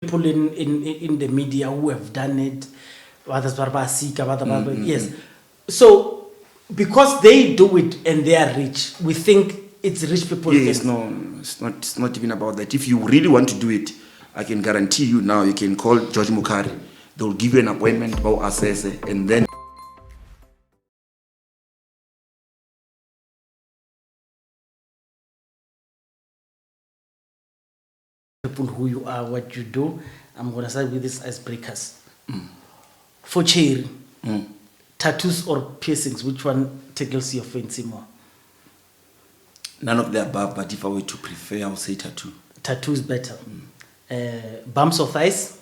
people in the media who have done it. Yes. So because they do it and they are rich, we think it's rich people. Yes, no, it's not even about that. If you really want to do it, I can guarantee you now, you can call George Mukari. They'll give you an appointment about assess, and then people who you are, what you do. I'm gonna start with these icebreakers. For Cherry, tattoos or piercings, which one tickles your fancy more? None of the above, but if I were to prefer, I would say tattoo. Tattoo is better. Bumps or thighs?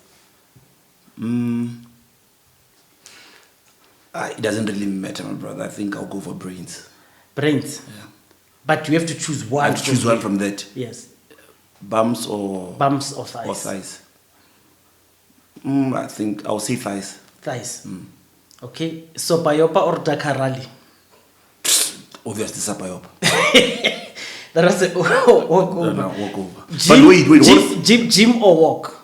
It doesn't really matter, my brother. I think I'll go for brains. Brains? Yeah. But you have to choose one. I have to choose one from that. Yes. Bumps or thighs? Or thighs. I think I'll say thighs. Thighs. Okay. Sopayopa or Dakarali? Obviously, Sapayopa. That was a walk over. No, walk over. Gym, but wait, gym or walk?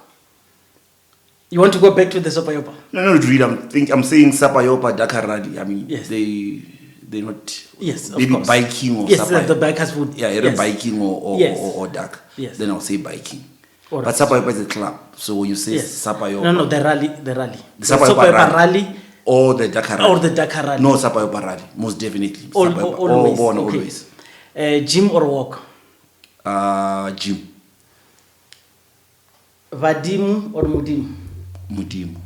You want to go back to the Sopayopa? No, really. I'm saying Sapayopa, Dakarali. I mean, yes. they're not. Yes, maybe of course. Biking or yes, Sapayopa. The bikers would. Yeah, either biking or yes. or Dak. Yes. Then I'll say biking. Right. But Sapayopa is a club. So when you say yes. Sapayopa. No, the rally. The Sapayopa rally. Or the Dakar rally. Or the Dakar rally. No, Sapayopa rally. Most definitely. Always. Always. Gym or walk? Gym. Vadimu or Mudimu? Mudimu.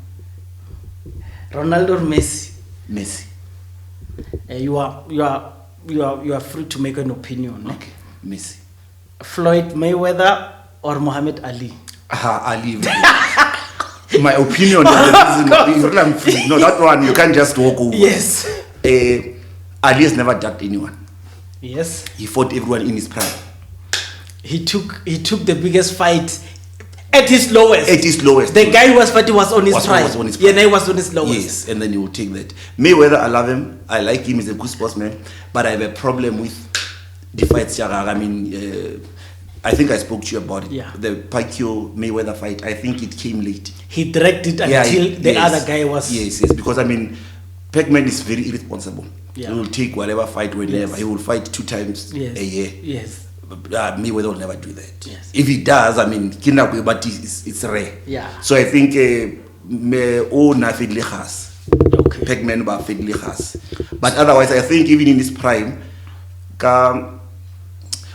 Ronaldo or Messi? Messi. You are free to make an opinion. Okay. Messi. Floyd Mayweather or Muhammad Ali? Ali. My opinion. I'm free. No, that one you can't just walk over. Yes. Ali has never ducked anyone. Yes. He fought everyone in his prime. He took the biggest fight at his lowest. At his lowest. The guy who was fighting was on his prime. Yeah, he was on his lowest. Yes, and then you will take that. Mayweather, I love him. I like him. He's a good sportsman. But I have a problem with the fights. I mean, I think I spoke to you about it. Yeah. The Pacquiao Mayweather fight. I think it came late. He dragged it until the other guy was. Yes. Because I mean, Pac-Man is very irresponsible. Yeah. He will take whatever fight whenever. Yes. He will fight 2 times a year. Yes. Mayweather will never do that. Yes. If he does, I mean, but it's rare. Yeah. So I think okay. Pac-Man ba Pheli has. But otherwise, I think even in his prime,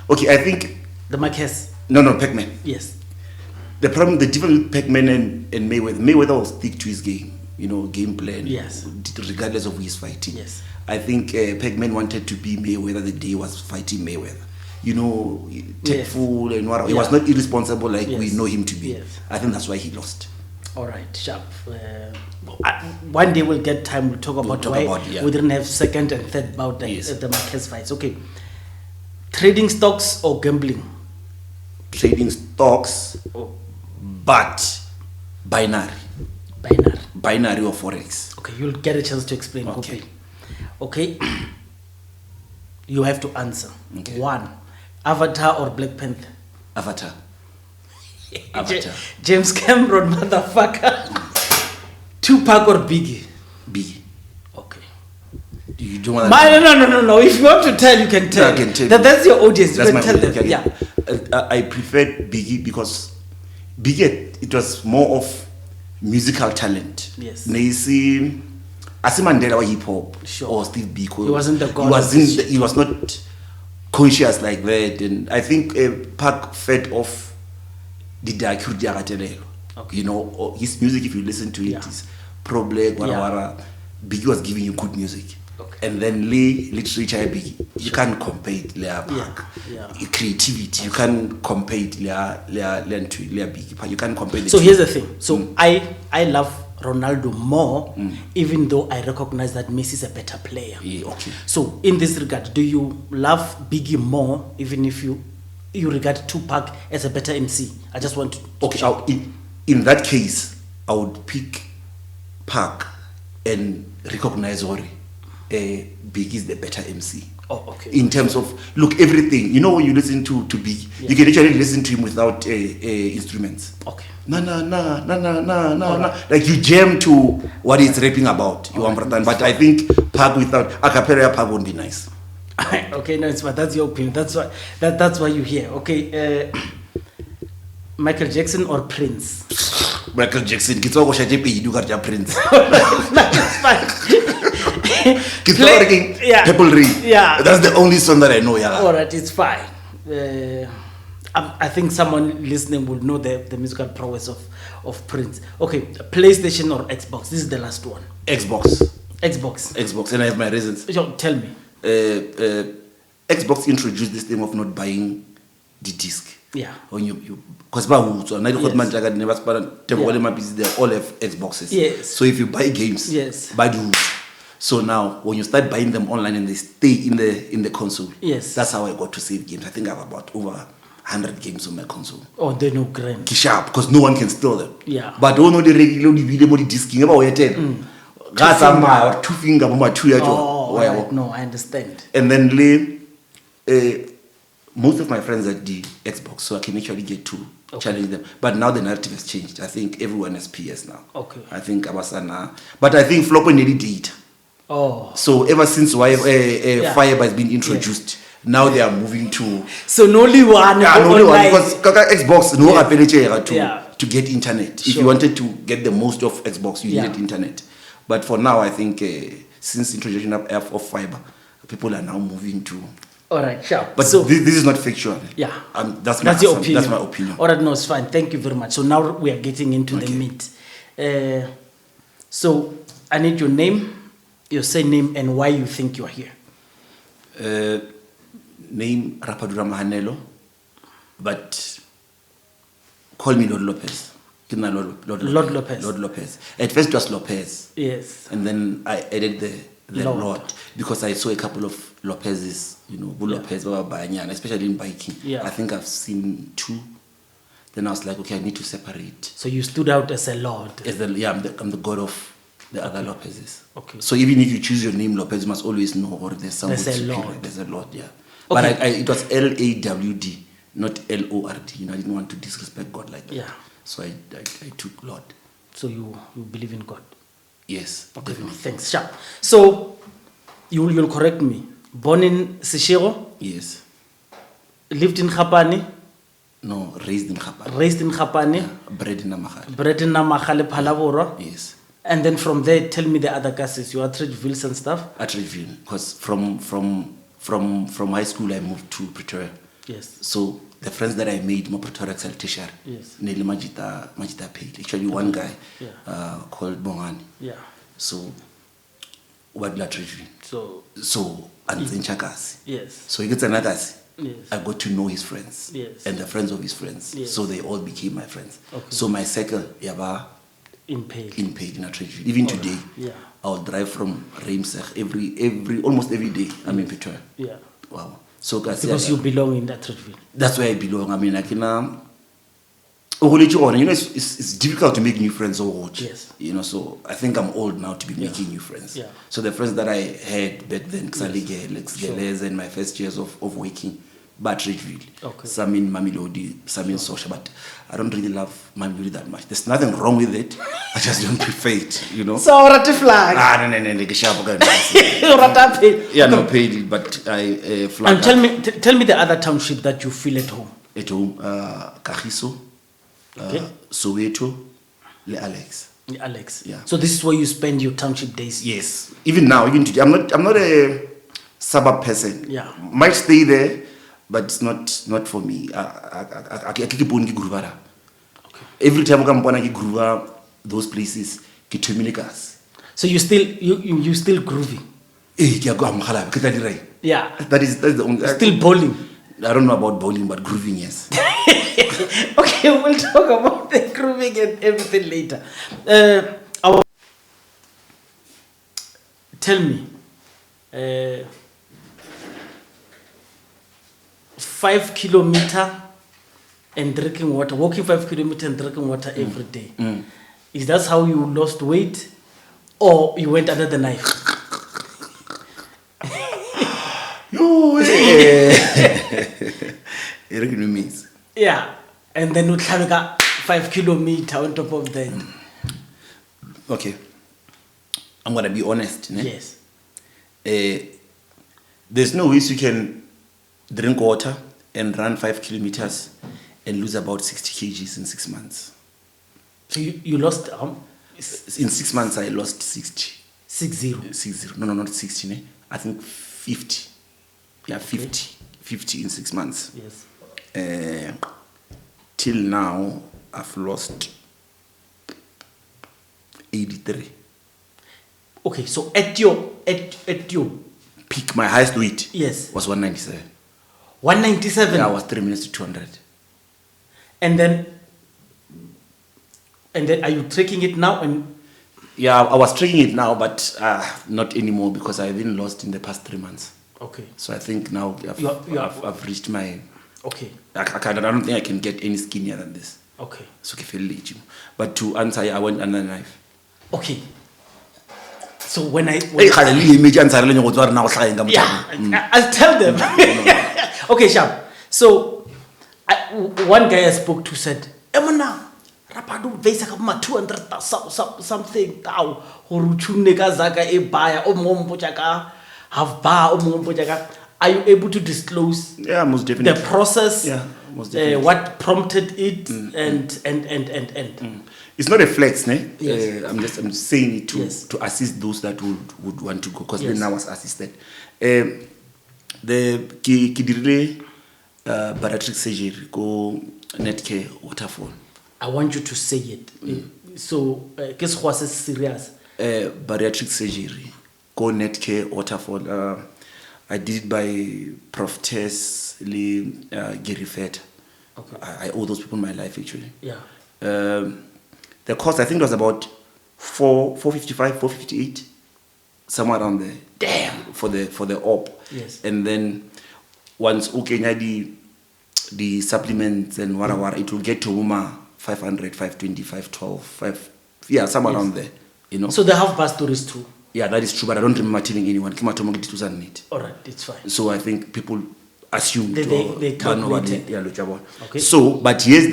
okay, I think the Marquez. No, Pac-Man. Yes. The difference with Pac-Man and Mayweather will stick to his game, game plan. Yes. Regardless of who he's fighting. Yes. I think Pac-Man wanted to be Mayweather the day he was fighting Mayweather. Tactful and what. He was not irresponsible like we know him to be. Yes. I think that's why he lost. All right, sharp. One day we'll get time. We'll talk about why we didn't have second and third bout the Marquez fights. Okay. Trading stocks or gambling? Trading stocks, but binary. Binary or forex. Okay, you'll get a chance to explain. Okay. You have to answer. Okay. 1, Avatar or Black Panther? Avatar. James Cameron, motherfucker. Tupac or Biggie? Biggie. Okay. You don't want to No. If you want to tell, you can tell. I can tell. That's your audience. That's you can tell them. Okay. Yeah. I preferred Biggie because Biggie, it was more of musical talent. Yes. Naisi Mandela or hip hop or Steve Biko. He wasn't the god. He was not conscious like that, and I think Pac fed off the Atteridgeville. Okay. His music, if you listen to it, is pro-black, wara. Biggie was giving you good music. Okay. And then literature, Biggie. You can't compare it Pac. Creativity, you can't compare it Biggie. You can't compare it. So here's the thing. So I love Ronaldo more, even though I recognize that Messi is a better player. Yeah, okay. So in this regard, do you love Biggie more, even if you regard Tupac as a better MC? I just want to. Okay, in that case, I would pick Pac and recognize Biggie is the better MC. Oh, okay. In terms of, look, everything. You know, when you listen to Big, you can actually listen to him without instruments. Okay. No. Like you jam to what he's rapping about. You understand? But I think Pag without a cappella Pag won't be nice. Okay, no, but that's your opinion. That's why you hear. Okay, Michael Jackson or Prince? Michael Jackson. It's all Prince. That's fine. Purple Rain. Yeah. That's the only song that I know. Yeah. All right, it's fine. I think someone listening will know the musical prowess of Prince. Okay, PlayStation or Xbox? This is the last one. Xbox, and I have my reasons. Tell me. Xbox introduced this thing of not buying the disc. Yeah. When you because they're all have Xboxes. Yes. So if you buy games, yes, buy the root. So now when you start buying them online and they stay in the console, yes, that's how I got to save games. I think I have about over 100 games on my console. Oh, they're no grand. Sharp, because no one can steal them. Yeah. But don't know the regular video disking about where 10. That's my 2 finger, my 2 years. Oh, right. No, I understand. And then most of my friends at the Xbox, so I can actually get to challenge them. But now the narrative has changed. I think everyone has PS now. Okay. I think Abasana. But I think Flopo nearly did. Oh. So ever since Fiber has been introduced, now they are moving to. So no only one. Yeah, no only one because Xbox no yeah. to get internet. Sure. If you wanted to get the most of Xbox, you needed internet. But for now, I think since introduction of fiber, people are now moving to. All right, sure. But so, this is not factual. Yeah. That's your opinion. That's my opinion. All right, no, it's fine. Thank you very much. So now we are getting into the meat. So I need your name, your surname, and why you think you are here. Name Raphadu Ramahanelo, but call me Lord Lopez. Lord Lopez. Lord Lopez. At first it was Lopez. Yes. And then I added the Lord because I saw a couple of Lopez's, Lopez, especially in biking. Yeah. I think I've seen 2. Then I was like, okay, I need to separate. So you stood out as a Lord. I'm the god of the other Lopez's. Okay. So even if you choose your name Lopez, you must always know or there's someone superior. There's a Lord, yeah. Okay. But it was LAWD, not LORD. I didn't want to disrespect God like that. Yeah. So I took Lord. So you believe in God? Yes. Okay. Definitely. Thanks. Sharp. So you'll correct me. Born in Seshego? Yes. Lived in Kgapane? No, raised in Kgapane. Raised in Kgapane? Yeah. Bred in Namakgale. Bred in Namakgale, Phalaborwa? Yes. And then from there, tell me the other cases. You are Atteridgeville and stuff? Atteridgeville, because from high school I moved to Pretoria. Yes. So the friends that I made, my Pretoria Exaltation. Yes. Neli Majita Pheli. Actually, one guy called Bongani. Yeah. So what Atteridgeville? So and Chakasi. Yes. So he gets another. Yes. I got to know his friends. Yes. And the friends of his friends. Yes. So they all became my friends. Okay. So my circle, Yaba. In Pheli. In Atteridgeville. Even today, I'll drive from Ruimsig almost every day. I'm in Pretoria. Yeah. Wow. So because you belong in Atteridgeville. That's where I belong. I mean, I can. It's difficult to make new friends or watch. Yes. So I think I'm old now to be making new friends. Yeah. So the friends that I had back then, Xaligel, and my first years of working, Atteridgeville. Okay. Some in Mamelodi, some in Social, but I don't really love Mamelodi that much. There's nothing wrong with it. I just don't prefer it, So rati flag. No. Yeah, no paid, but I flag. And tell me the other township that you feel at home. At home, Kagiso, Soweto, Le Alex. Alex. Yeah. So this is where you spend your township days. Yes. Even now, even today, I'm not a suburb person. Yeah. Might stay there, but it's not for me. I keep on Gruvara. Okay. Every time I come on those places, so you still grooving. Yeah. That's the only. Still bowling. I don't know about bowling, but grooving, yes. Okay, we'll talk about the grooving and everything later. Tell me, 5 kilometers and drinking water, walking 5 kilometers and drinking water every day. Is that how you lost weight, or you went under the knife? Yo, Yeah, and then we travel 5 kilometers on top of that. Okay, I'm gonna be honest. Ne? Yes. There's no ways you can drink water and run 5 kilometers and lose about 60 kgs in 6 months. So you lost in 6 months I lost 60. 60. 60. No, not 60. Ne? I think 50. Yeah, 50. 50 in 6 months. Yes. Till now, I've lost 83. Okay, so at your peak, my highest weight, yes, was 197. 197. Yeah, I was 3 minutes to 200. And then are you tracking it now? And yeah, I was tracking it now, but not anymore because I've been lost in the past 3 months. Okay. So I think now I've reached my. Okay. I don't think I can get any skinnier than this. Okay. So Pheli. But to answer, I went under the knife. Okay. So when I'll tell them. Okay, Sharp. So one guy I spoke to said, Emana, Raphadu Vesa 200 something. Are you able to disclose? Yeah, most definitely. The process, yeah, most definitely. What prompted it, and. It's not a flex, ne? Yes. I'm just saying it to assist those that would want to go, because then I was assisted. The Kidire Bariatric Surgery go Netcare Waterfall. I want you to say it. So, qu'est-ce que c'est serious? Bariatric Surgery go Netcare Waterfall. I did it by Prof. Tess Lee Gerifet. Okay. I owe those people my life, actually. Yeah. The cost, I think, was about 455, 458, somewhere around there. Damn. For the op. Yes. And then once the supplements and whatever, it will get to 500, 520, 512, somewhere around there. You know. So they have bad stories too. Yeah, that is true, but I don't remember telling anyone. All right, it's fine. So I think people assume they calculated. Okay. So, but here's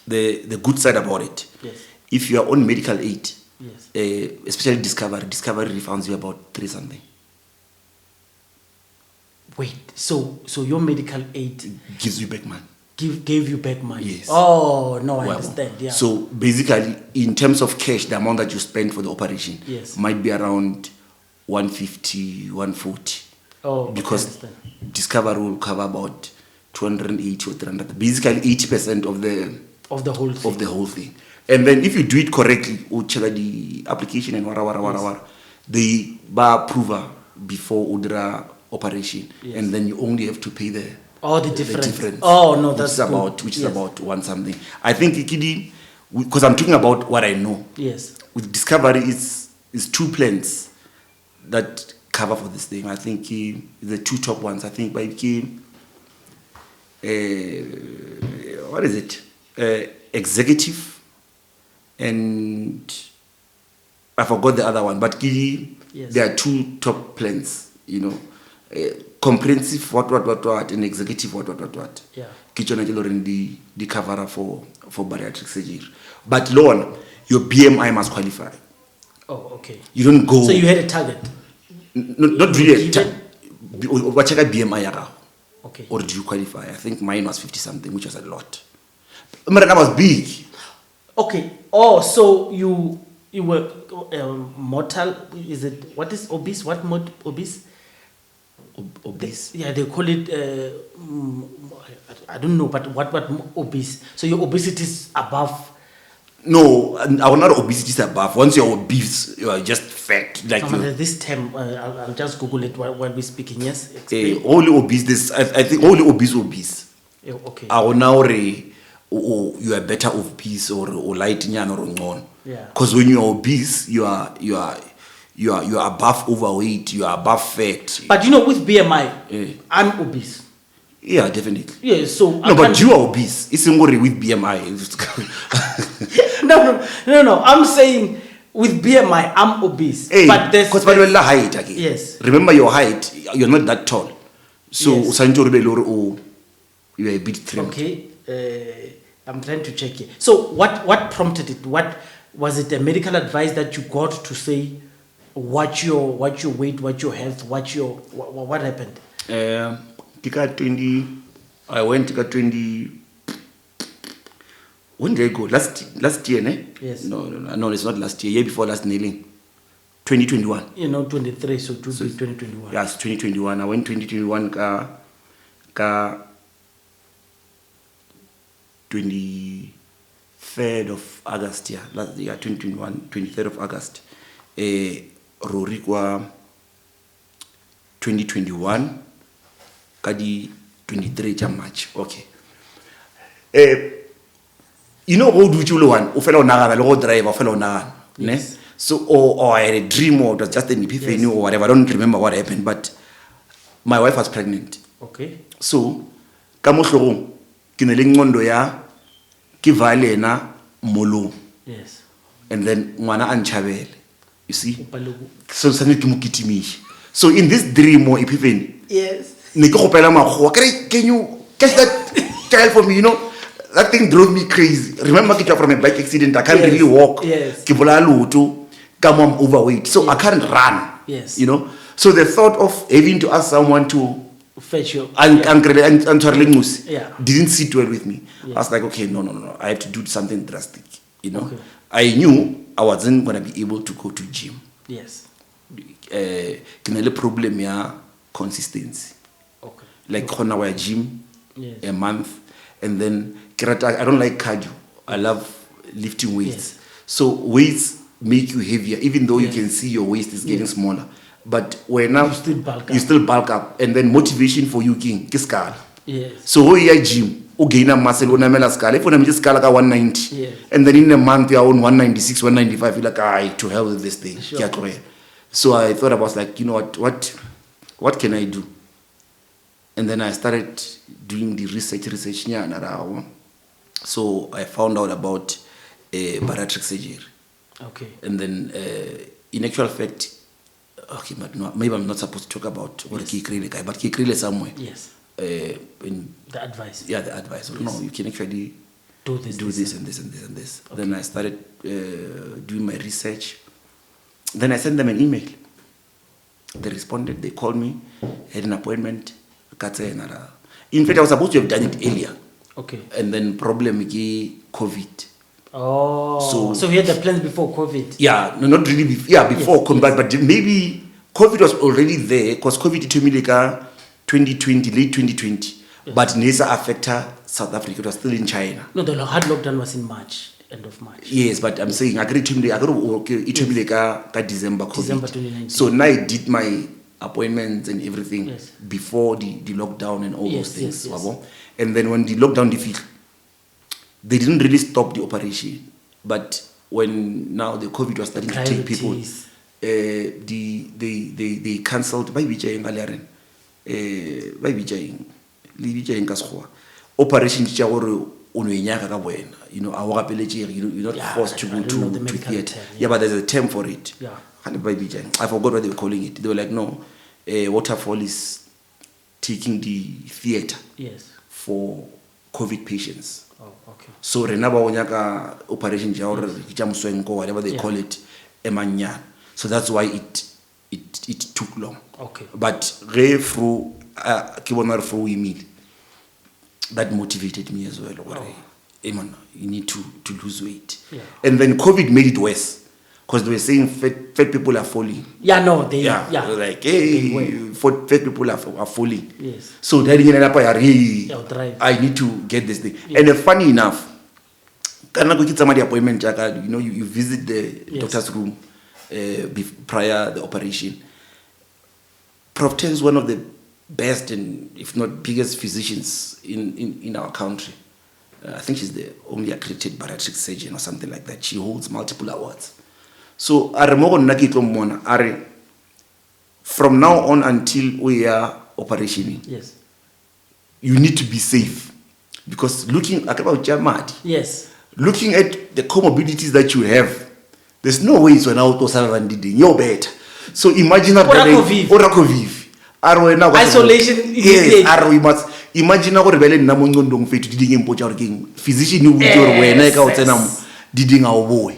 the good side about it. Yes. If you are on medical aid, yes, especially Discovery refunds you about 3 something. Wait, so your medical aid gives you back money. Gave you back money? Yes. Oh, no, I understand. Yeah. So basically, in terms of cash, the amount that you spend for the operation might be around 150, 140. Oh, because Discovery will cover about 280 or 300. Basically, 80% of the whole thing. And then if you do it correctly, the application and they approve before Udra operation, and then you only have to pay the difference. Oh no, that's which is about 1 something. I think because I'm talking about what I know. Yes. With Discovery, it's 2 plans that cover for this thing. I think the 2 top ones. I think by what is it? Executive, and I forgot the other one. But there are 2 top plans. You know. Comprehensive what and executive what. Yeah. The cover for bariatric surgery. But Lord, your BMI must qualify. Oh, okay. You don't go. So you had a target? Not really a target. What check BMI? Okay. Or do you qualify? I think mine was 50 something, which was a lot. That was big. Okay. Oh, so you were mortal? Is it what is obese? What obese? Obese. Yeah, they call it. I don't know, but what obese? So your obesity is above. No, our not obesity is above. Once you're obese, you are just fat. Like this term, I'll just Google it while we're speaking. Yes. Only obese. I think only obese. Okay. You are better obese or light or on. Yeah. Because when you are obese, you are above overweight, you are above fat. But with BMI, I'm obese. Yeah, definitely. Yeah, so no, but you are obese. It's more with BMI. No. I'm saying with BMI, I'm obese. But there's because you're height again. Yes. Remember your height. You're not that tall, So you are a bit trimmed. Okay, I'm trying to check here. So what prompted it? What was it? A medical advice that you got to say, watch your weight, watch your health, what happened? I went to 20. When did I go? Last year, ne? Yes. No, it's not last year. Year before last, kneeling. 2021. 23, so it would be 2021. Yes, 2021. I went 2021 ka 23rd of August, yeah. Last year, 2021, 23rd of August. Rory kwa 2021 kadi 23 March. Okay. You know how do you one? Ofela onagana, lo drive, ofela onagana. Yes. So or I had a dream or it was just an epiphany or whatever. I don't remember what happened, but my wife was pregnant. Okay. So kamohlogong ke ne le ngondo ya ke vale na molo. Yes. And then ngwana anchabele. You see? So sane ke mokitimishi. So in this dream or epiphany, yes. Ne ke gopela magwa. Can you catch that child for me, you know? That thing drove me crazy. Remember, I came from a bike accident. I can't really walk. Yes. I'm overweight. So I can't run. Yes. You know? So the thought of having to ask someone to fetch you didn't sit well with me. Yeah. I was like, okay, no. I have to do something drastic. You know? Okay. I knew I wasn't going to be able to go to gym. Yes. Problem ya consistency. Okay. Like on our gym, yes. a month, and then I don't like cardio. I love lifting weights. Yes. So weights make you heavier, even though yes. you can see your waist is getting smaller. But when now you still bulk up, and then motivation for you king scala. Yes. So when you gym, you gain a muscle on a scala. If you have scala 190, yes. and then in a month you are on 196, 195, you're like, to hell with this thing. Sure. So I thought I was like, you know what can I do? And then I started doing the research. So I found out about bariatric surgery. Okay. And then, in actual fact, okay, but no, maybe I'm not supposed to talk about what Kikrile guy, but Kikrile somewhere. Yes. In the advice. Yeah, the advice. Yes. No, you can actually do this and this and this and this. Okay. Then I started doing my research. Then I sent them an email. They responded. They called me. Had an appointment. In fact, I was supposed to have done it earlier. Okay. And then problem COVID. Oh. So we had the plans before COVID. Yeah, no, not really. Before COVID, but maybe COVID was already there because COVID took me like 2020, late 2020. Yes. But Nesa affected South Africa. It was still in China. No, the hard lockdown was in March. End of March. Yes, but I'm saying I got to me like December COVID. December 2019. So now I did my appointments and everything yes. before the lockdown and all yes, those things. Yes. And then when the lockdown defeated, they didn't really stop the operation. But when now the COVID was starting to take people, they cancelled by Vijaying operation. You know, you're not forced to go to theater. Yeah, but there's a term for it. Yeah. I forgot what they were calling it. They were like, no, Waterfall is taking the theater yes. for COVID patients. Oh, okay. So Renaba Onyaka operation whatever they call it, Emanya. So that's why it took long. Okay. But through that motivated me as well. You need to lose weight. Yeah. And then COVID made it worse. Because they were saying fat people are falling. Yeah, no, they like, hey, fat people are falling. Yes. So I need to get this thing. Yeah. And funny enough, appointment, you know, you visit the doctor's room prior the operation. Prof. Ten is one of the best and if not biggest physicians in our country. I think she's the only accredited bariatric surgeon or something like that. She holds multiple awards. So from now on until we are operationing, yes, you need to be safe. Because looking at the comorbidities that you have, there's no way it's an auto you're better. So imagine that Isolation yes, we must imagine gore bele nna mo ngondong fetu di ding impotsa gore king physician o butse gore wena ka o tsena mo di ding a o boe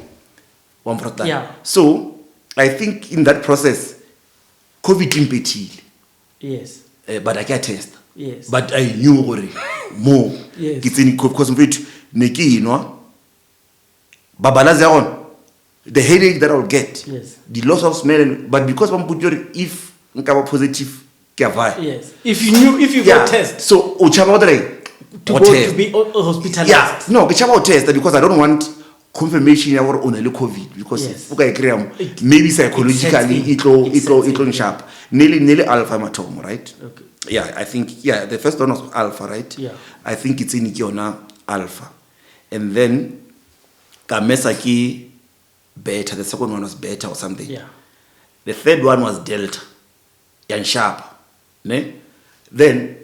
one for that. Yeah. So I think in that process COVID impetile. Yes. But I can't test. Yes. But I knew gore more. Yes. Ke tseni because fetu ne ke inwa babalazi on the headache that I'll get. Yes. The loss of smell but because one put your if nkaba positive. Yes. If you got test. So uchaba to be hospitalized. Yeah. No, uchaba test because I don't want confirmation or on COVID because yes. maybe psychologically it sharp. Nearly alpha matom, right? Okay. Yeah, I think the first one was alpha, right? Yeah. I think it's in Ikiona alpha. And then Kamesaki beta, the second one was beta or something. Yeah. The third one was delta. And sharp. Ne? Then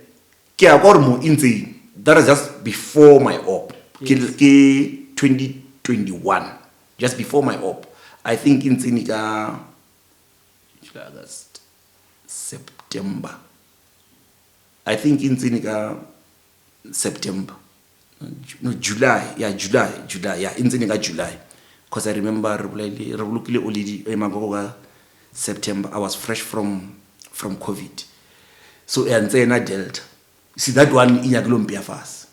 that is just before my op. Yes. 2021. Just before my op. I think in July, August, September. I think in September. No, July. Yeah, July. Yeah, in July. Because I remember September. I was fresh from COVID. So and then I dealt. See that one in Yaglumpia fast.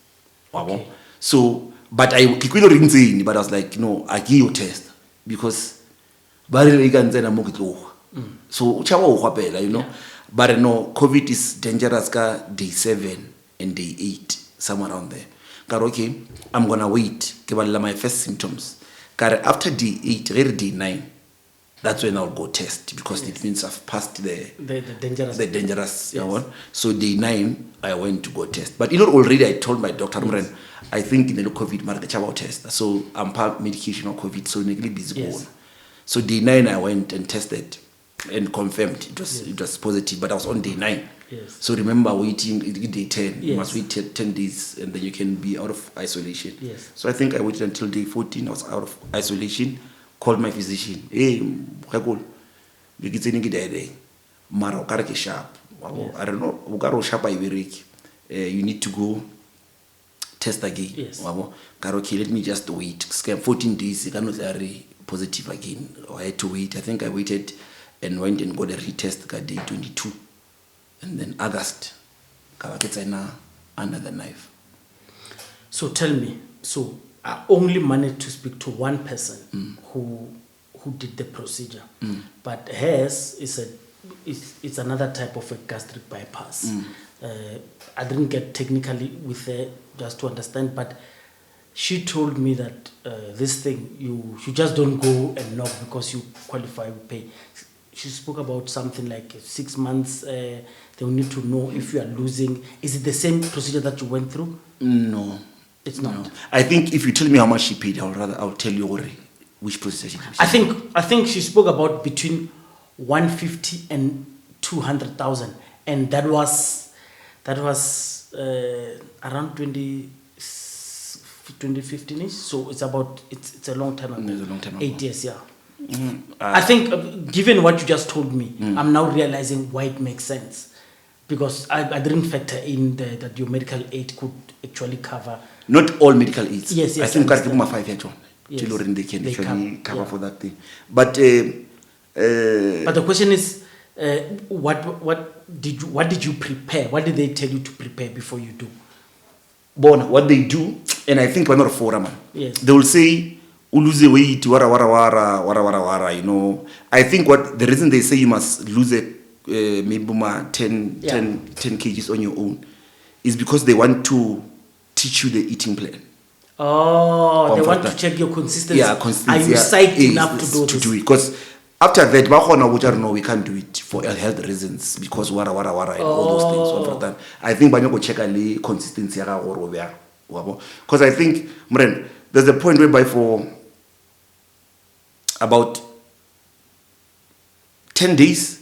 Okay. So but I ring but I was like, no, I give you test because so you know. But no, COVID is dangerous day 7 and day 8, somewhere around there. Okay, I'm gonna wait. My first symptoms. After day 8, day 9. That's when I'll go test because it means I've passed the dangerous yes. one. So day 9, I went to go test. But already I told my doctor, yes. I think in the COVID market about test. So I'm part medication on COVID, so nearly busy. Yes. So day 9 I went and tested and confirmed it was positive, but I was on day 9. Yes. So remember waiting day 10. Yes. You must wait 10 days and then you can be out of isolation. Yes. So I think I waited until day 14. I was out of isolation. Called my physician. Hey, Mara sharp. I don't know. Sharp you need to go test again. Yes. Okay, let me just wait. 14 days, I cannot positive again. I had to wait. I think I waited and went and got a retest day 22. And then August, under the knife. So tell me, I only managed to speak to one person who did the procedure, but hers is another type of a gastric bypass. I didn't get technically with her just to understand, but she told me that this thing you just don't go and knock because you qualify to pay. She spoke about something like 6 months. They will need to know if you are losing. Is it the same procedure that you went through? No. It's not. No. I think if you tell me how much she paid, I'll tell you which procedure she paid. I think she spoke about between 150 and 200,000, and that was around 2015ish. So it's a long time ago. It's a long time ago. 8 years, yeah. I think given what you just told me, I'm now realizing why it makes sense, because I didn't factor in that your medical aid could actually cover. Not all medical aids. Yes. I think I 5 years on. Yes. They can actually cover for that thing. But the question is, what did you prepare? What did they tell you to prepare before you do? What they do, and I think we're not a forum. Yes. They will say, lose weight, wara, you know. I think the reason they say you must lose maybe 10 kgs on your own is because they want to teach you the eating plan. Oh, they want to check your consistency. Yeah, consistency. Are you psyched enough to do this? Because after that, no, we can't do it for health reasons because and all those things. I think we go check the consistency. Because I think, there's a point whereby for about 10 days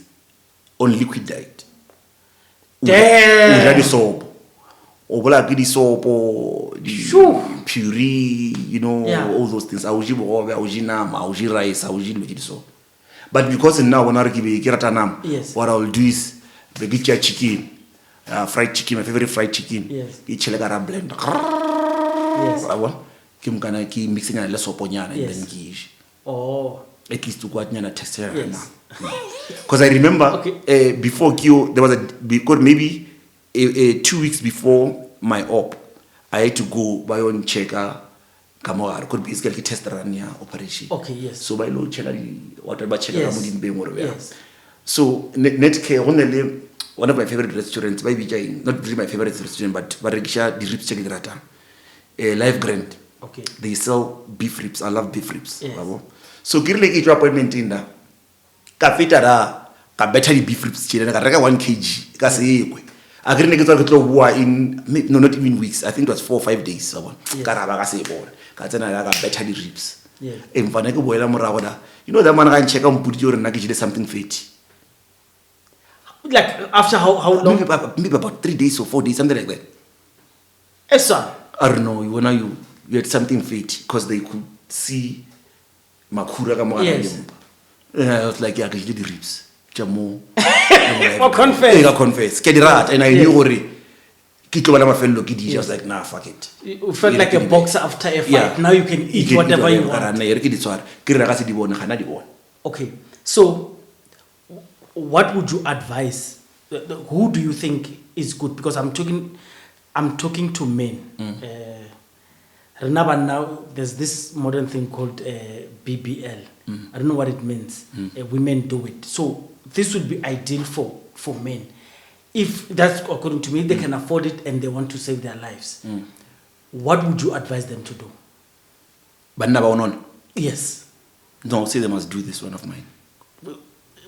on liquid diet. Damn! Soap. Or soap or puree, you know, all those things. Rice, so. But because now when I give yes. What I'll do is be get chicken, fried chicken, my favorite fried chicken. Yes. Ke chele ka ra blender. Yes. Ke mkana ki mixing na le soponyana and Yes. then ke eat. Oh. At least to what nyana texture right Yes. now. Because I remember Okay. before Kyo, there was because maybe 2 weeks before my op, I had to go by on checker. Kamara could be basically test run ya operation. Okay, yes. So by low checker, whatever checker Yes. I'm being more Yes. So net care only one of my favorite restaurants. By which not really my favorite restaurant, but Bariatric the ribs check rata. Life Grand. Okay. They sell beef ribs. I love beef ribs. Yes. So give like each appointment in there. Kafeta ra ka better the beef ribs chile ka reka 1 kg ka se ekwe. Agree ke tswa ke tlo bua in no not even weeks. I think it was 4 or 5 days ka raba ka se bona. Ka tsena ka better the ribs. Yeah. Emfana ke boela morago da. You know that man ga ncheka mpudi yo rena ke jile something fatty. Like after how long? Maybe about 3 days or 4 days, something like that. Yes, sir. I don't know. You had something fatty because they could see makura ka mo Yes. I was like, yeah, I the ribs. Jamo. Or confess. I confess. Ke di rata, and I knew already. Ke tlo bana mafello ke di, I was like, nah, fuck it. You felt like a boxer after a fight. Yeah. Now you can eat whatever you want. want. Okay. So, what would you advise? Who do you think is good? Because I'm talking to men. Remember now, there's this modern thing called BBL. I don't know what it means. Women do it. So this would be ideal for men. If that's according to me, they can afford it and they want to save their lives. What would you advise them to do? But never on. Yes. No, say they must do this one of mine.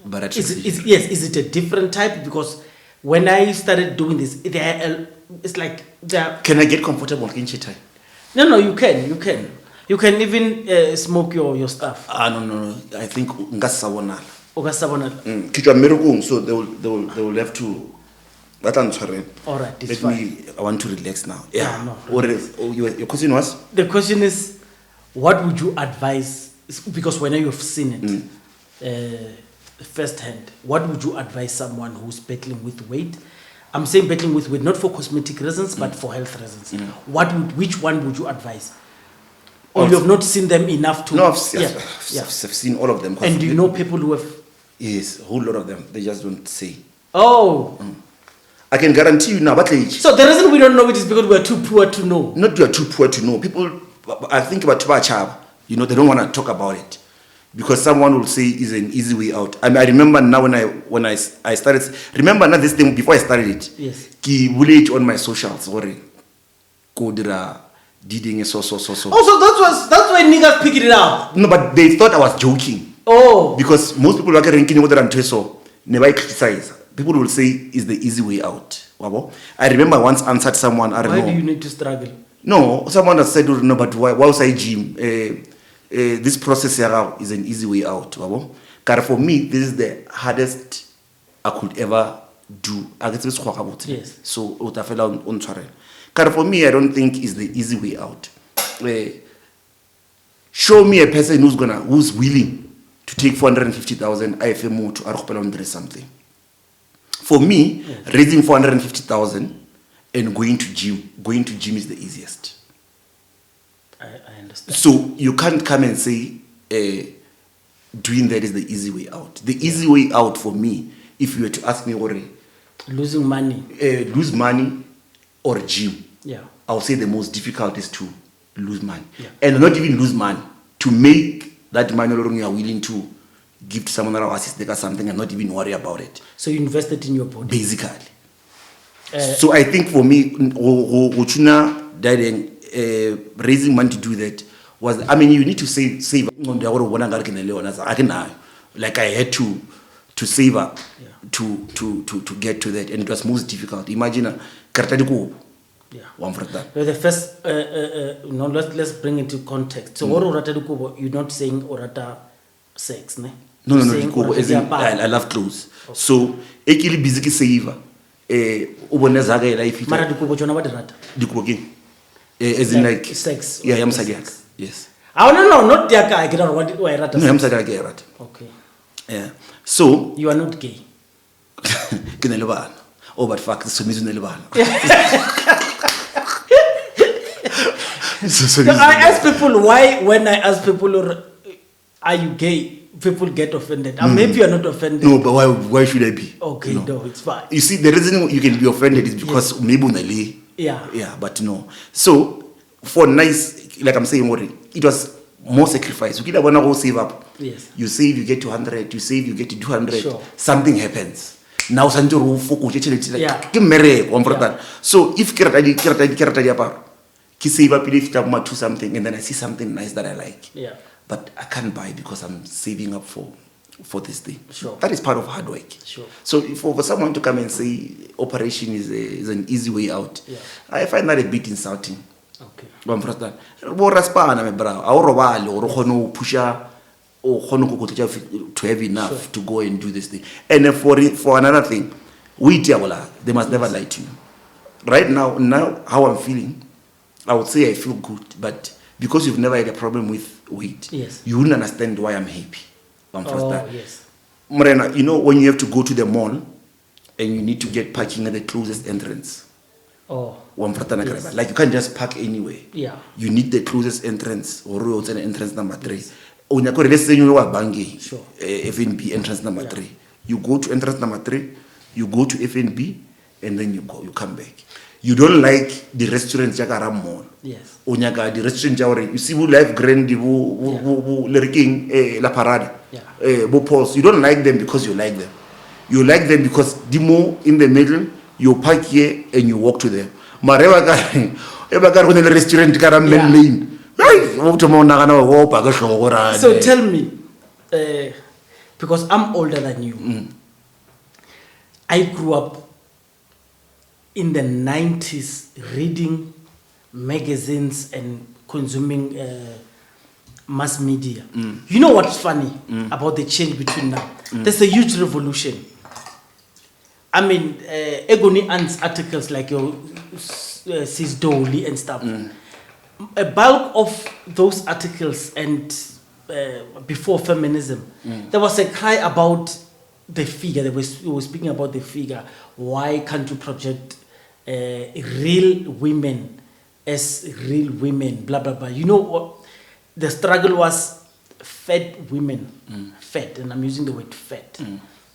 But Is it a different type? Because when I started doing this, it's like Can I get comfortable in time? No, you can. You can even smoke your stuff. No. I think ngasabona. Okasabona. Kitwa merukung, so they will have to. All right, Let me. I want to relax now. Yeah. No. Your question was? The question is, what would you advise? Because when you've seen it firsthand, what would you advise someone who's battling with weight? I'm saying battling with weight not for cosmetic reasons, but for health reasons. Which one would you advise? Or you have not seen them enough to? No, I've seen all of them. And do you know people who have? Yes, a whole lot of them. They just don't say. Oh. I can guarantee you now. But so the reason we don't know it is because we are too poor to know. Not you are too poor to know. People, I think about Tubachab, they don't want to talk about it. Because someone will say is an easy way out. I mean, I remember now when I started. Remember now this thing before I started it. Yes. Ki bullet on my socials. Sorry. Kodira diding so. Oh, so that's why niggas picked it up. No, but they thought I was joking. Oh. Because most people are ranking other than so never criticize. People will say is the easy way out. I remember I once answered someone. I don't know. Why do you need to struggle? No, someone has said no, but why was I gym? This process is an easy way out. Because for me, this is the hardest I could ever do. Yes. So, because for me, I don't think it's the easy way out. Show me a person who's willing to take 450,000 IFMO to Archipelago something. For me, raising 450,000 and going to gym is the easiest. I understand. So you can't come and say doing that is the easy way out. The easy way out for me, if you were to ask me, losing money, lose money or gym, I'll say the most difficult is to lose money, and not even lose money, to make that money you are willing to give to someone or assist or something and not even worry about it. So you invested in your body, basically. So I think for me, raising money to do that was, you need to save. Like I had to save up to get to that, and it was most difficult. Imagine one for that. The first, let's bring it to context. So what you're not saying orata sex, ne? No. I love clothes. Okay. So actually busy saver. Uboneza life. Mara dikubo jona what rata? Dikubo as in like sex. Yeah, I'm saying yes. Oh no, not the guy. I don't want it. No, I'm saying rata. Okay. Yeah. So you are not gay. Ke na le bana. Oh, but fuck, this is ne le bana. So I ask people why, when I ask people, are you gay? People get offended. Maybe you're not offended. No, but why should I be? Okay, no, it's fine. You see, the reason you can be offended is because maybe unali. Yeah, but no. So for nice, like I'm saying, it was more sacrifice. You can't go save up. Yes. You save, you get to 100. You save, you get to 200. Sure. Something happens. Now, Sanjuro focus. Yeah. So if ki save up if to something, and then I see something nice that I like. Yeah. But I can't buy because I'm saving up for this thing. Sure. That is part of hard work. Sure. So for someone to come and say operation is an easy way out, I find that a bit insulting. Okay. To have enough to go and do this thing. And then for another thing, they must never lie to you. Right now how I'm feeling, I would say I feel good, but because you've never had a problem with weight, you wouldn't understand why I'm happy. Yes. Morena, you know when you have to go to the mall and you need to get parking at the closest entrance. Yes. Like you can't just park anywhere. Yeah. You need the closest entrance or entrance number 3. Let's say you are banking. Sure. FNB entrance number 3. You go to entrance number 3, you go to FNB, and then you come back. You don't like the restaurants Jakara Mall. Yes. Onyaga the restaurant Jawari. You see who live grand who Leriking La Parade. Bo Pauls. You don't like them because you like them. You like them because Dimo in the middle, you park here and you walk to them. Mareva gar when the restaurant Kara main lane. So tell me, because I'm older than you, I grew up in the 90s reading magazines and consuming mass media. You know what's funny about the change between now? There's a huge revolution. I mean, Egoni Ant's articles like your Sis Dolly and stuff. A bulk of those articles and before feminism, there was a cry about the figure. We were speaking about the figure. Why can't you project real women as real women? Blah blah blah. You know what? The struggle was fat women, fat, and I'm using the word fat,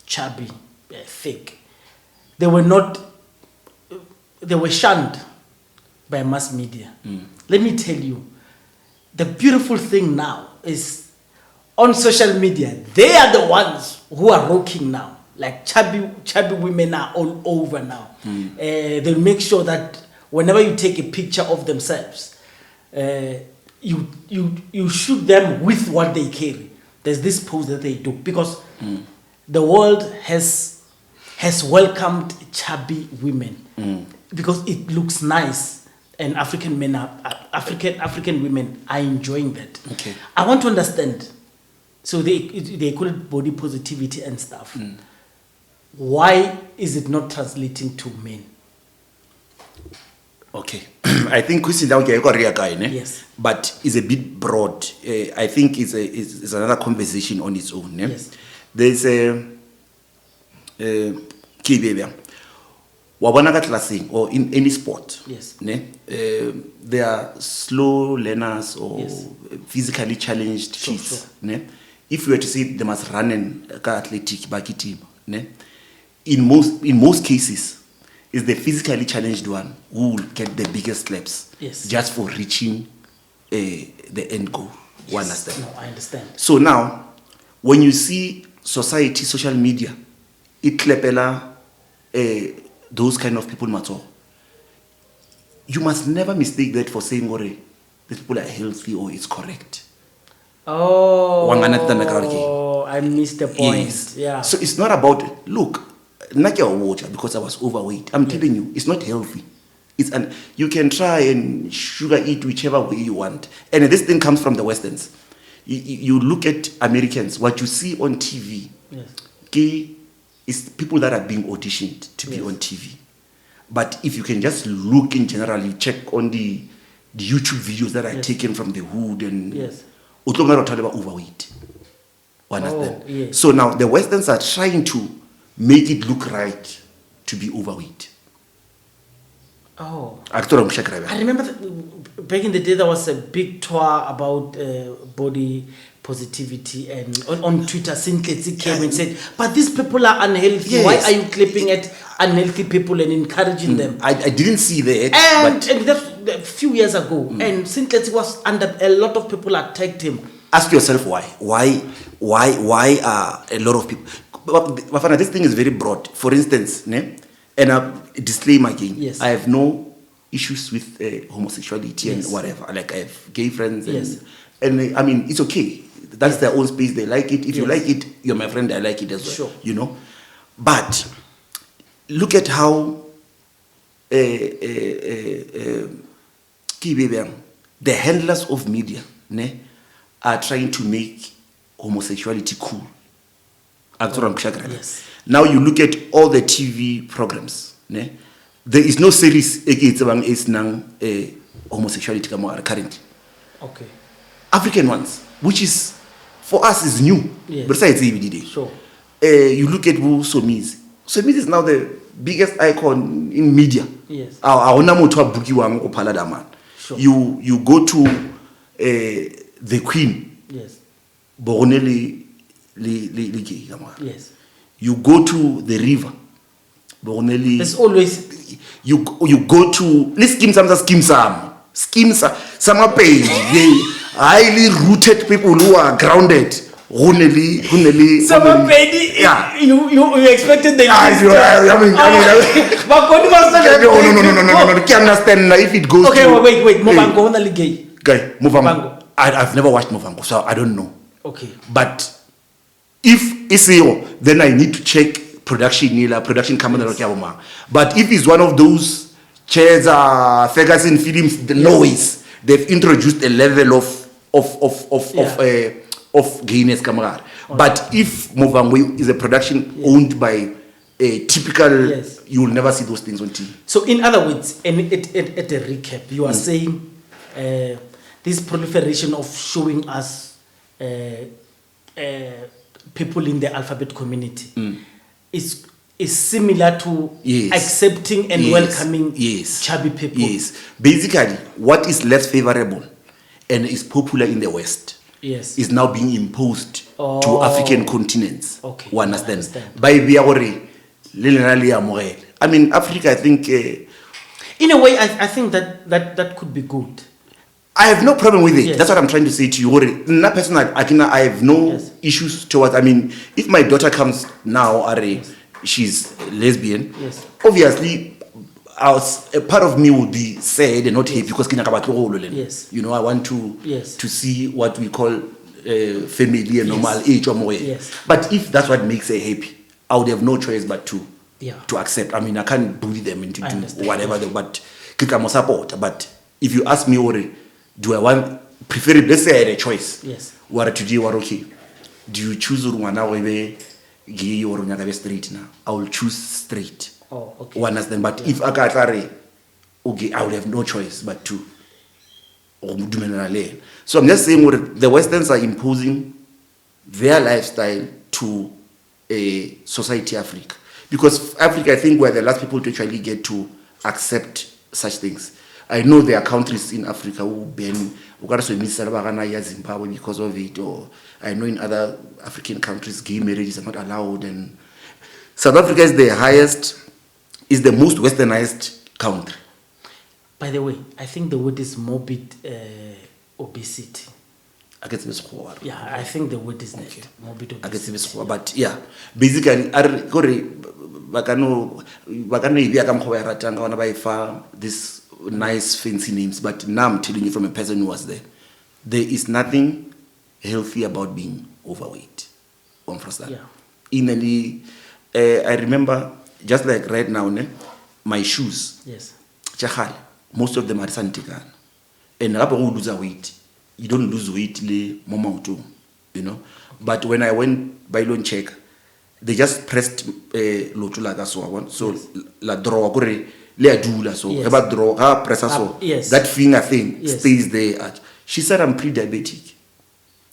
chubby, thick. They were shunned by mass media. Let me tell you, the beautiful thing now is on social media, they are the ones who are rocking now. Like chubby women are all over now. They'll make sure that whenever you take a picture of themselves, you shoot them with what they carry. There's this pose that they do because the world has welcomed chubby women because it looks nice, and African women are enjoying that. Okay. I want to understand. So they call it body positivity and stuff. Why is it not translating to men? Okay. I think yes, but it's a bit broad. I think it's another conversation on its own. Yes. There's a wabona classing or in any sport. Yes. They are slow learners or physically challenged kids. Sure. If you were to say they must run an athletic baki team, in most cases, is the physically challenged one who will get the biggest slaps. Yes. Just for reaching the end goal. You understand? No, I understand. So now, when you see society, social media, it klepela those kind of people matter. You must never mistake that for saying these people are healthy or it's correct. Oh, I missed the point. Yes. Yeah. So it's not about, look, not your water because I was overweight. I'm telling you, it's not healthy. You can try and sugar eat whichever way you want. And this thing comes from the Westerns. You look at Americans, what you see on TV, is people that are being auditioned to be on TV. But if you can just look in general, you check on the YouTube videos that are taken from the hood and talk about overweight. Understand? Yes. So now the Westerns are trying to make it look right to be overweight. Oh. I remember back in the day there was a big tour about body positivity, and on Twitter, Sintleti came and said, but these people are unhealthy. Yes. Why are you clapping at unhealthy people and encouraging them? I didn't see that. And that's a few years ago, and Sintleti was under, a lot of people attacked him. Ask yourself why. Why are a lot of people... But this thing is very broad. For instance, and a disclaimer again, yes. I have no issues with homosexuality and whatever. Like, I have gay friends, and I mean, it's okay. That's their own space. They like it. If you like it, you're my friend. I like it as well. Sure. You know. But look at how the handlers of media are trying to make homosexuality cool. Yes. Now you look at all the TV programs. There is no series is homosexuality currently. Okay. African ones, which is for us is new. Yes. Besides EVD. Sure. You look at Somizi. Somizi is now the biggest icon in media. Yes. Sure. You go to the Queen. Yes. Yes. You go to the river. There's always you go to some page. They highly rooted people who are grounded. You expected them. No. Can't understand if it goes. Okay, wait. Movango only gay. Guy, Movango. I've never watched Movango, so I don't know. Okay. But if SEO, then I need to check production camera. But if it's one of those chairs, Ferguson films, the noise, they've introduced a level of gayness camera. Okay. But if Movango is a production owned by a typical, you will never see those things on TV. So in other words, and at a recap, you are saying this proliferation of showing us people in the alphabet community is similar to accepting and welcoming chubby people. Yes. Basically, what is less favorable and is popular in the West is now being imposed to African continents. Okay. You understand? By I mean, Africa, I think... in a way, I think that could be good. I have no problem with it. Yes. That's what I'm trying to say to you. I have no issues towards... I mean, if my daughter comes now, she's lesbian, obviously, a part of me would be sad and not happy because you know, I want to see what we call family and normal age or more. But if that's what makes her happy, I would have no choice but to accept. I mean, I can't bully them into do whatever but I support. But if you ask me, do I want, preferably, let's say I had a choice. What today, what okay? Do you choose gay or straight now? I will choose straight. Oh, okay. You understand? But if I got okay, I would have no choice but to. So I'm just saying the Westerns are imposing their lifestyle to a society Africa. Because Africa, I think, we're the last people to actually get to accept such things. I know there are countries in Africa who ban Zimbabwe because of it, or I know in other African countries gay marriages are not allowed, and South Africa is the most westernized country. By the way, I think the word is morbid obesity. Yeah, I think the word is that. Morbid obesity. But yeah, basically, this nice fancy names, but now I'm telling you from a person who was there is nothing healthy about being overweight. I remember just like right now, my shoes, most of them are santikan, and you lose weight, you don't lose weight you know. But when I went by loan check, they just pressed lotula so la draw so that finger thing stays there. She said I'm pre-diabetic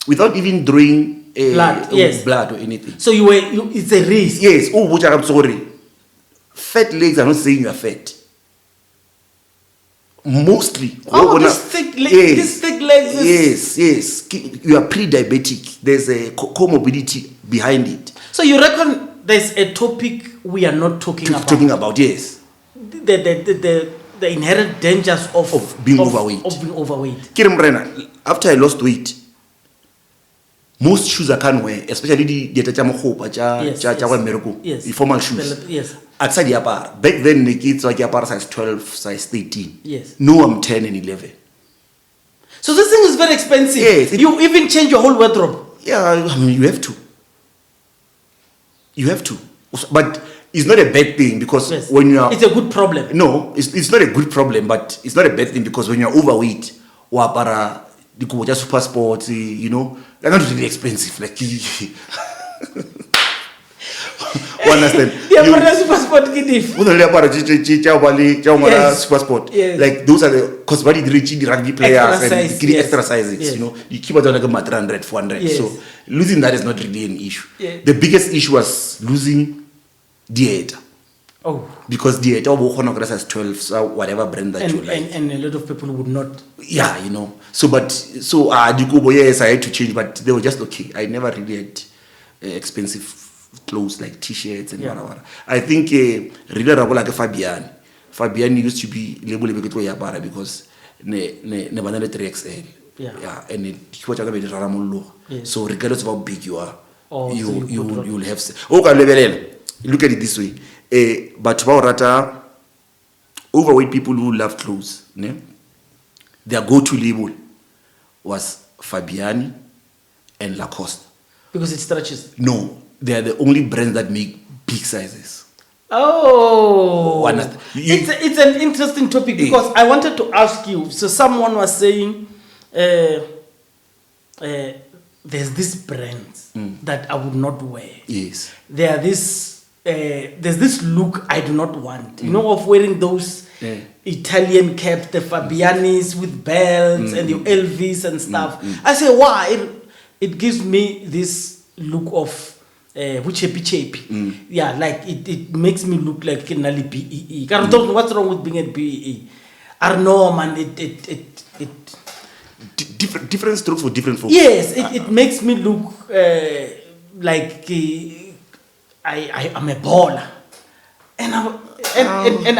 without even drawing blood or anything. So it's a risk. Yes. Oh, which I'm sorry. Fat legs are not saying you are fat. Mostly. This thick legs. Yes. You are pre-diabetic. There's a comorbidity behind it. So you reckon there's a topic we are not talking about? Yes. The inherent dangers of being overweight. Overweight. After I lost weight, most shoes I can't wear, especially the formal shoes. Yes. Outside the apart. Back then the kids were apart size 12, size 13. Yes. No, I'm 10 and 11. So this thing is very expensive. Yes. You even change your whole wardrobe. Yeah, I mean, you have to. But it's not a bad thing because when you are... It's a good problem. No, it's not a good problem, but it's not a bad thing because when you're overweight, or para the super sports, you know, they're not really expensive. Like, understand? Super sport. Yes. Like those are the because what the rugby players and the exercises, yes. you know, you keep it on like a 300, 400. Yes. So losing that is not really an issue. Yeah. The biggest issue was losing diet. Oh. Because diet has 12, so whatever brand that you like. And a lot of people would not. Yeah, you know. Yes, I had to change, but they were just okay. I never really had expensive clothes like t-shirts and whatever. I think really like Fabian used to be labeled because ne banana 3XL. Yeah. And it was so regardless of how big you are, you'll have look at it this way. But overweight people who love clothes, their go-to label was Fabiani and Lacoste. Because it stretches. No, they are the only brands that make big sizes. Oh, it's an interesting topic because I wanted to ask you. So someone was saying, there's this brands that I would not wear. Yes. There's this look I do not want. You know, of wearing those Italian caps, the Fabianis with belts and your Elvis and stuff. I say, why? It gives me this look of chapy. Yeah, like it makes me look like Kinali BEE. What's wrong with being a BEE? I don't know, man. Different strokes for different folks. Yes, it makes me look like I'm a baller. And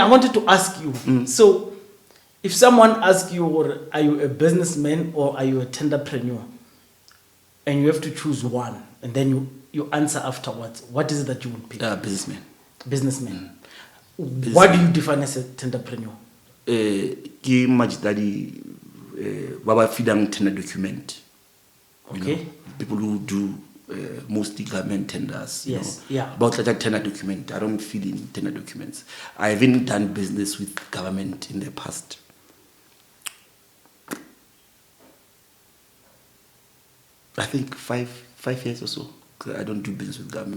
I wanted to ask you. So, if someone asks you, are you a businessman or are you a tenderpreneur? And you have to choose one, and then you answer afterwards. What is it that you would pick? Businessman. Businessman. What do you define as a tenderpreneur? Ki majitadi baba fidang tender document. Okay. People who do mostly government tenders. Yes. Yeah. About like a tender document. I don't feed in tender documents. I haven't done business with government in the past. I think five years or so. I don't do business with government.